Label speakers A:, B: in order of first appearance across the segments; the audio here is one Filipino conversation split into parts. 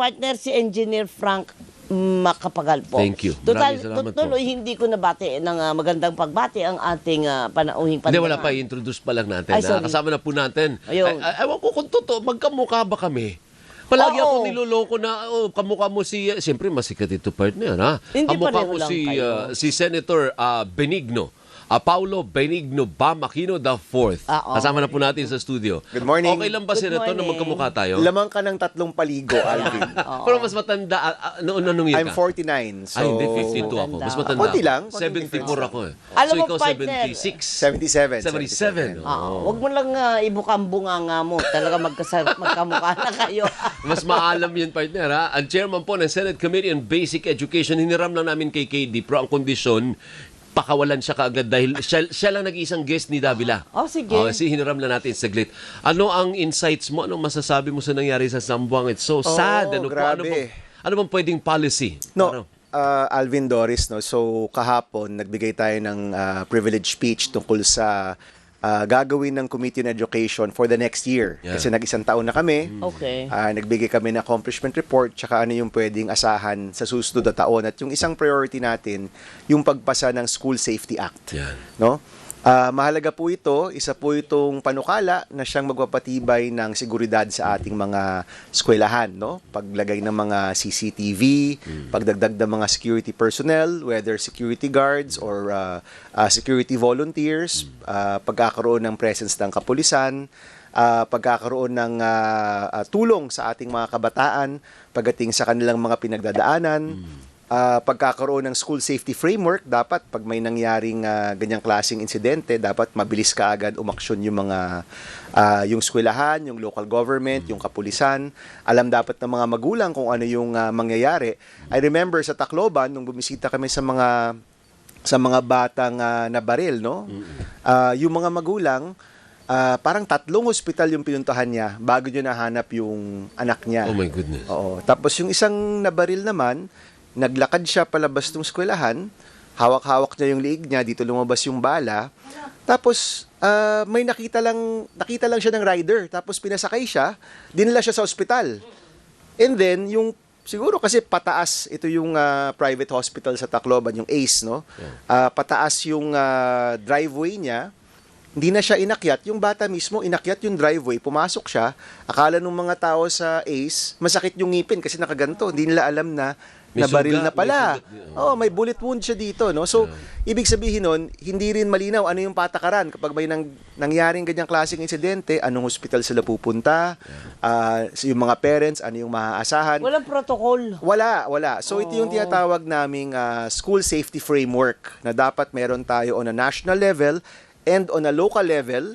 A: partner si Engineer Frank Makapagal po.
B: Thank you.
A: Total,
B: Maraming salamat po.
A: tuloy, hindi ko nabati ng magandang pagbati ang ating panauhing
B: Hindi,
A: pandemya.
B: wala pa. I-introduce pa lang natin.
A: Ay, sorry.
B: Kasama na po natin.
A: Ayun.
B: Ewan ko kung totoo, magkamukha ba kami? Palagi
A: Oo.
B: ako niloloko na, kamukha mo si, siyempre masikat ito partner, ha?
A: Hindi
B: Kamukha
A: pareho
B: mo
A: lang
B: si,
A: kayo.
B: si Senator Benigno. Paulo Benigno Bamakino IV.
A: Oo.
B: Kasama na po natin sa studio.
C: Good morning.
B: Okay lang ba,
A: Good
B: Senator, na
A: morning.
B: magkamukha tayo?
C: Lamang ka ng 3 paligo, Alvin.
B: Pero mas matanda, noong year
C: I'm
B: ka?
C: 49. So,
B: Ay, hindi, 52 ako. Mas matanda
C: Konti
B: ako.
C: lang.
B: 74 ako eh.
A: Alam
B: so,
A: mo,
B: ikaw
A: partner,
B: 76.
C: 77.
B: 77.
A: Wag mo lang ibukang bunganga mo. Talaga magkamukha na kayo.
B: Mas maalam yun, partner, ha? Ang chairman po ng Senate Committee on Basic Education, hiniram lang namin kay KD, pero ang kondisyon, pakawalan siya kaagad dahil siya lang nag-iisang guest ni Davila.
A: Oh, sige.
B: Kasi hiniram lang natin saglit. Ano ang insights mo? Anong masasabi mo sa nangyari sa Zamboanga? It's so sad. Ano
C: grabe.
B: Ano bang pwedeng policy?
C: No, Alvin Doris, no. So kahapon nagbigay tayo ng privilege speech tungkol sa gagawin ng Committee on Education for the next year.
B: Yeah.
C: Kasi nag-isang taon na kami.
A: Okay.
C: Nagbigay kami ng accomplishment report tsaka ano yung pwedeng asahan sa susunod na taon. At yung isang priority natin, yung pagpasa ng School Safety Act.
B: Yan.
C: No? Mahalaga po ito, isa po itong panukala na siyang magpapatibay ng seguridad sa ating mga eskwelahan, no? Paglagay ng mga CCTV, pagdagdag ng mga security personnel, whether security guards or security volunteers, pagkakaroon ng presence ng kapulisan, pagkakaroon ng tulong sa ating mga kabataan pagdating sa kanilang mga pinagdadaanan, pagkakaroon ng school safety framework, dapat pag may nangyaring ganyang klaseng insidente, dapat mabilis kaagad umaksyon yung mga yung eskwelahan, yung local government, yung kapulisan. Alam dapat ng mga magulang kung ano yung mangyayari. I remember sa Tacloban nung bumisita kami sa mga batang nabaril, no? Yung mga magulang parang 3 hospital yung pinuntahan niya bago niya nahanap yung anak niya.
B: Oh my goodness.
C: Oo. Tapos yung isang nabaril naman, naglakad siya palabas ng eskwelahan, hawak-hawak niya yung liig niya, dito lumabas yung bala. Tapos may nakita lang siya ng rider, tapos pinasakay siya, dinala siya sa ospital. And then yung siguro kasi pataas ito yung private hospital sa Tacloban, yung ACE, no? Pataas yung driveway niya. Hindi na siya inakyat, yung bata mismo inakyat yung driveway, pumasok siya. Akala ng mga tao sa ACE, masakit yung ngipin kasi nakaganto. Hindi nila alam na
B: May
C: nabaril
B: sugat,
C: na pala.
B: may sugat.
C: Oh, may bullet wound siya dito, no? So, ibig sabihin nun, hindi rin malinaw ano yung patakaran kapag may nangyaring ganyang klaseng insidente, anong hospital sila pupunta, yung mga parents, ano yung maaasahan.
A: Walang protocol.
C: Wala. So, ito yung tinatawag naming school safety framework na dapat meron tayo on a national level and on a local level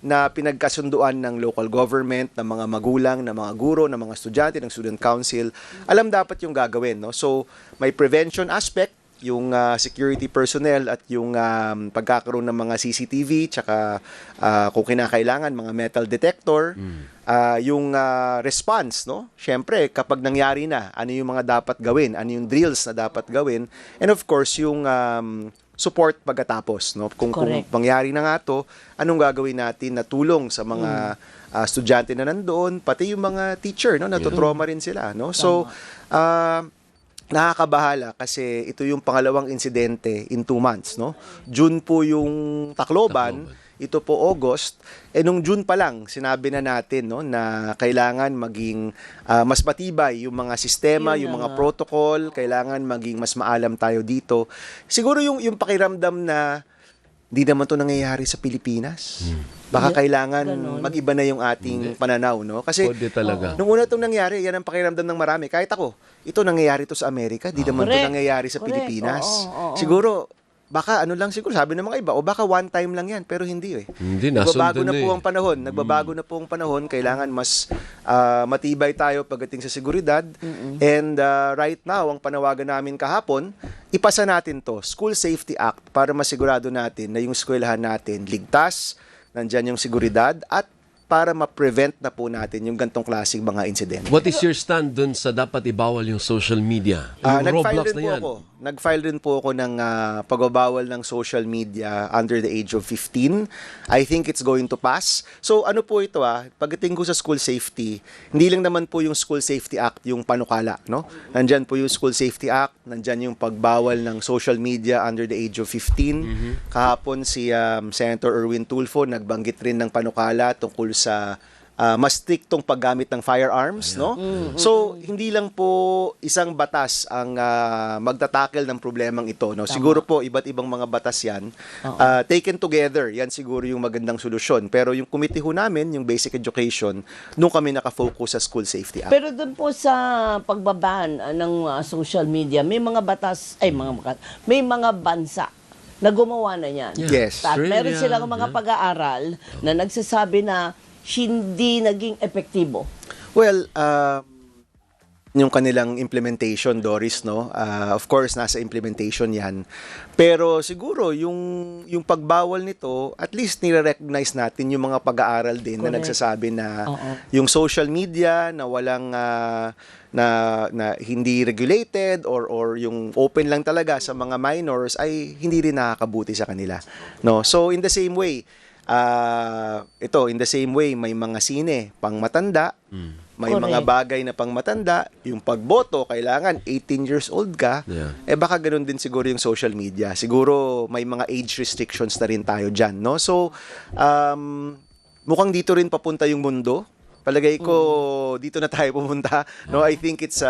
C: na pinagkasunduan ng local government, ng mga magulang, ng mga guro, ng mga estudyante, ng student council. Alam dapat yung gagawin, no? So, may prevention aspect, yung security personnel at yung pagkakaroon ng mga CCTV, tsaka kung kinakailangan, mga metal detector, yung response, no? Siyempre, kapag nangyari na, ano yung mga dapat gawin, ano yung drills na dapat gawin, and of course, yung support pagkatapos, no? Kung mangyari na nga to, anong gagawin natin na tulong sa mga estudyante na nandoon, pati yung mga teacher, no? Natutrauma rin sila, no? So, nakakabahala kasi ito yung pangalawang insidente in 2 months, no? June po yung Tacloban, ito po August. Nung June pa lang, sinabi na natin, no, na kailangan maging mas matibay yung mga sistema, yung mga protocol, kailangan maging mas maalam tayo dito. Siguro yung pakiramdam na hindi naman to nangyayari sa Pilipinas. Baka kailangan mag-iba na yung ating pananaw, no? Kasi
B: Pwede talaga.
C: nung una itong nangyari, yan ang pakiramdam ng marami. Kahit ako, ito nangyayari to sa Amerika, di naman to nangyayari sa Pilipinas. Siguro, baka ano lang siguro, sabi ng mga iba, o baka one time lang yan, pero hindi eh.
B: Hindi,
C: Nagbabago
B: nasundan
C: na po
B: eh.
C: ang panahon. Nagbabago na po ang panahon. Kailangan mas matibay tayo pagdating sa seguridad. And right now, ang panawagan namin kahapon, ipasa natin to, School Safety Act, para masigurado natin na yung eskwelahan natin ligtas, nandyan yung seguridad, at para ma-prevent na po natin yung gantong klaseng mga insidente.
B: What is your stand dun sa dapat ibawal yung social media? Yung
C: Nag-file
B: Roblox
C: rin
B: na
C: po
B: yan.
C: ako. Nag-file rin po ako ng pagbabawal ng social media under the age of 15. I think it's going to pass. So ano po ito pagdating ko sa school safety, hindi lang naman po yung School Safety Act yung panukala, no? Nandyan po yung School Safety Act, nandyan yung pagbawal ng social media under the age of 15. Kahapon si Senator Erwin Tulfo nagbanggit rin ng panukala tungkol sa mas striktong paggamit ng firearms, no? So, hindi lang po isang batas ang magtatackle ng problemang ito, no? Siguro po iba't ibang mga batas 'yan. Taken together, 'yan siguro yung magandang solusyon. Pero yung committee ho namin, yung Basic Education, nung kami nakafocus sa School Safety Act.
A: Pero doon po sa pagbaban ng social media, may mga batas, may mga bansa na gumawa na niyan.
C: Yes.
A: At meron
B: Australia,
A: silang mga pag-aaral na nagsasabi na hindi naging epektibo.
C: Well, yung kanilang implementation, Doris, no? Of course, nasa implementation yan. Pero siguro, yung pagbawal nito, at least nire-recognize natin yung mga pag-aaral din na
A: Correct.
C: nagsasabi na
A: Oo.
C: yung social media na walang na hindi regulated or yung open lang talaga sa mga minors ay hindi rin nakakabuti sa kanila. No? So, in the same way, in the same way, may mga sine pang matanda, may
A: Correct.
C: mga bagay na pang matanda, yung pagboto, kailangan 18 years old ka,
B: Yeah.
C: baka ganun din siguro yung social media. Siguro may mga age restrictions na rin tayo dyan, no? So, mukhang dito rin papunta yung mundo. Palagay ko dito na tayo pumunta. No, I think it's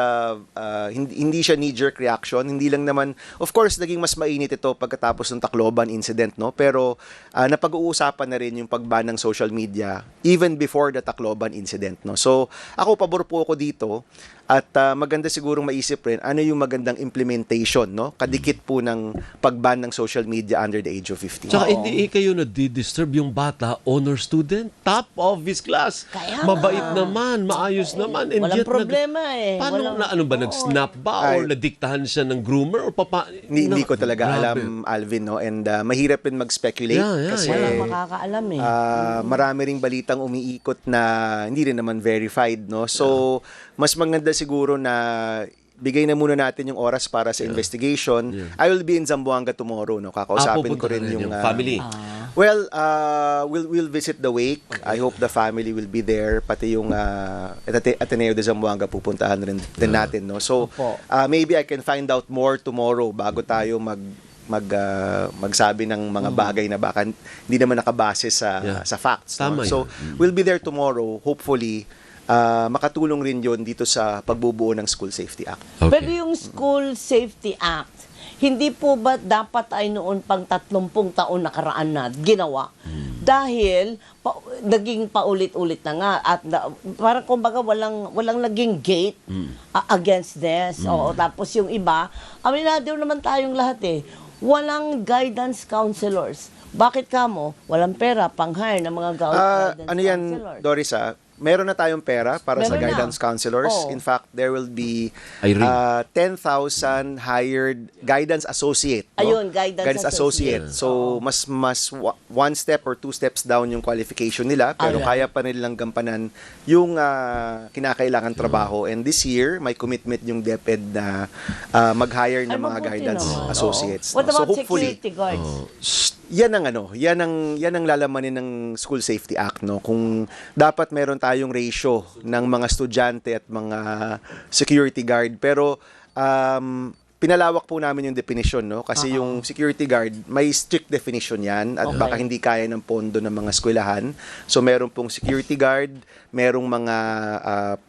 C: hindi siya knee-jerk reaction. Hindi lang naman, of course, naging mas mainit ito pagkatapos ng Tacloban incident, no? Pero napag-uusapan na rin yung pagban ng social media even before the Tacloban incident, no? So, ako pabor po ako dito. At maganda sigurong maisip rin ano yung magandang implementation, no? Kadikit po ng pagban ng social media under the age of 15.
B: Tsaka hindi kayo na-disturb yung bata, honor student, top of his class.
A: Kaya
B: Mabait naman, maayos naman. And
A: Walang
B: yet,
A: problema
B: Paano
A: Walang-
B: ano ba, nag-snap ba? Or
C: Ay.
B: nadiktahan siya ng groomer? Or
C: Hindi ko talaga
B: Grabe.
C: alam, Alvin, no? And mahirap rin mag-speculate
B: Yeah,
C: kasi
A: Walang makakaalam
C: marami ring balitang umiikot na hindi rin naman verified, no? So, mas maganda siguro na bigay na muna natin yung oras para sa investigation. I will be in Zamboanga tomorrow, no? Kakausapin ko
B: pupunta
C: rin
B: na
C: yung
B: family.
C: Well, we'll visit the wake. I hope the family will be there. Pati yung Ateneo de Zamboanga pupuntahan rin din natin, no? So,
A: Opo.
C: maybe I can find out more tomorrow bago tayo magsabi ng mga bagay na baka hindi naman nakabase sa facts.
B: Tama
C: No? So, we'll be there tomorrow. Hopefully, makatulong rin yon dito sa pagbubuo ng School Safety Act.
B: Okay.
A: Pero yung School Safety Act, hindi po ba dapat ay noon pang 30 taon nakaraan na ginawa? Dahil naging paulit-ulit na nga at parang kumbaga walang naging gate against this. Oo, tapos yung iba, aminado naman tayong lahat walang guidance counselors. Bakit kamo? Walang pera pang-hire ng mga guidance
C: Ano yan,
A: counselors.
C: Doris, meron na tayong pera para sa
A: Meron na.
C: guidance counselors.
A: Oo.
C: In fact, there will be
B: Irene.
C: 10,000 hired guidance associate. No?
A: Ayun, guidance associate.
C: So, mas one step or two steps down yung qualification nila, pero kaya pa nilang gampanan yung kinakailangan trabaho. And this year, may commitment yung DepEd na mag-hire ng
A: Ay,
C: mga
A: mabuti
C: guidance
A: naman.
C: associates.
A: What
C: no? So,
A: about
C: hopefully,
A: security guards?
C: yan ang lalamanin ng School Safety Act, no? Kung dapat meron tayong ratio ng mga estudyante at mga security guard, pero pinalawak po namin yung definition, no? Kasi yung security guard, may strict definition yan at baka hindi kaya ng pondo ng mga eskwelahan. So meron pong security guard, merong mga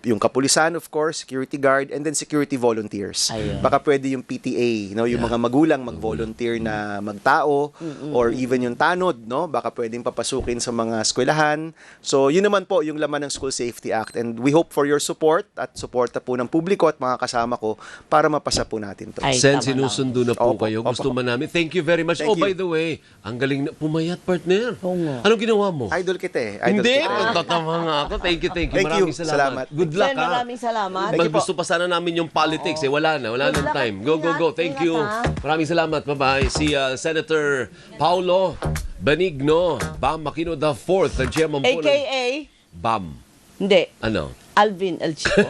C: yung kapulisan, of course, security guard, and then security volunteers.
A: Ayun.
C: Baka pwede yung PTA, no? Yung mga magulang mag-volunteer na magtao or even yung tanod, no? Baka pwedeng papasukin sa mga eskwelahan. So yun naman po yung laman ng School Safety Act, and we hope for your support at suporta po ng publiko at mga kasama ko para mapasa po natin to.
A: Ay,
B: Sen,
A: tama
B: sinusundo na po
C: Opo,
B: kayo.
C: opo.
B: Gusto man namin. Thank you very much.
C: Thank
B: by
C: you.
B: the way, ang galing na pumayat, partner.
A: Oo nga.
B: Anong ginawa mo?
C: Idol kita Idol
B: Hindi,
C: kita.
B: magtatama nga ako. Thank you.
C: Thank
B: Maraming
C: you.
B: salamat.
C: Salamat.
B: Good luck,
A: Sen, maraming salamat.
C: Thank you po.
B: Gusto pa sana namin yung politics. Wala na
A: Good
B: ng
A: luck
B: time.
A: at
B: Go.
A: ingat,
B: Thank
A: ingat,
B: you.
A: ha.
B: Maraming salamat. Bye-bye. Si Senator Paulo Benigno Bam Aquino IV, the chairman po ng
A: AKA
B: Bam.
A: Hindi.
B: Ano?
A: Alvin El Chico.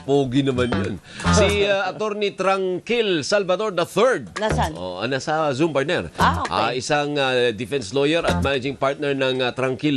B: Pogi naman yun. Si Attorney Tranquil Salvador III.
A: Nasaan?
B: Oh, nasa Zoom partner.
A: Okay.
B: Isang defense lawyer at managing partner ng Tranquil